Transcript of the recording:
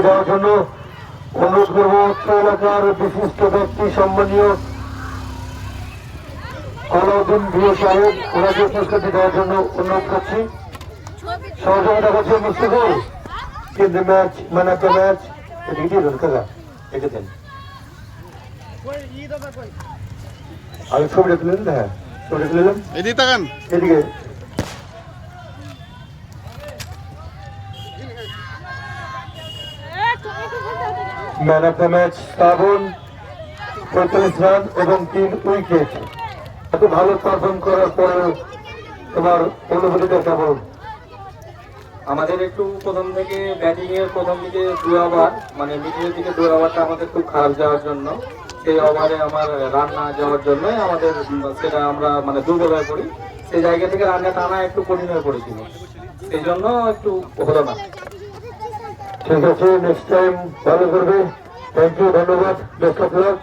দেওয়ার জন্য অনুরোধ করব অত্র এলাকার বিশিষ্ট ব্যক্তি সম্মানীয় আলাউদ্দিন ভিও সাহেব ওনাকে পুরস্কারটি দেওয়ার জন্য অনুরোধ করছি। সহযোগিতা করছে মুস্তাফুল কিন্তু match man of the match এদিকে দিয়ে দেন কাকা একে দেন আমি ছবিটা তুলে দিন। হ্যাঁ ছবিটা তুলে দিন এদিকে তাকান এদিকে man of the match Shrabon ৪৫ run এবং ৩ উইকেট। এত ভালো পারফর্ম করার পরেও তোমার অনুভূতিটা কেমন? আমাদের একটু প্রথম থেকে ব্যাটিং এর প্রথম দিকে ২ ওভার মানে মিডিলের দিকে ২ ওভারটা আমাদের খুব খারাপ যাওয়ার জন্য সেই ওভারে আমার রান না যাওয়ার জন্য আমাদের সেটা আমরা মানে দুর্বল হয়ে পড়ি। সেই জায়গা থেকে রানটা টানা একটু কঠিন হয়ে পড়েছিল, সেই জন্য একটু হলো না। ঠিক আছে, নেক্সট টাইম ভালো করবে। থ্যাংক ইউ, ধন্যবাদ, বেস্ট অফ লাক।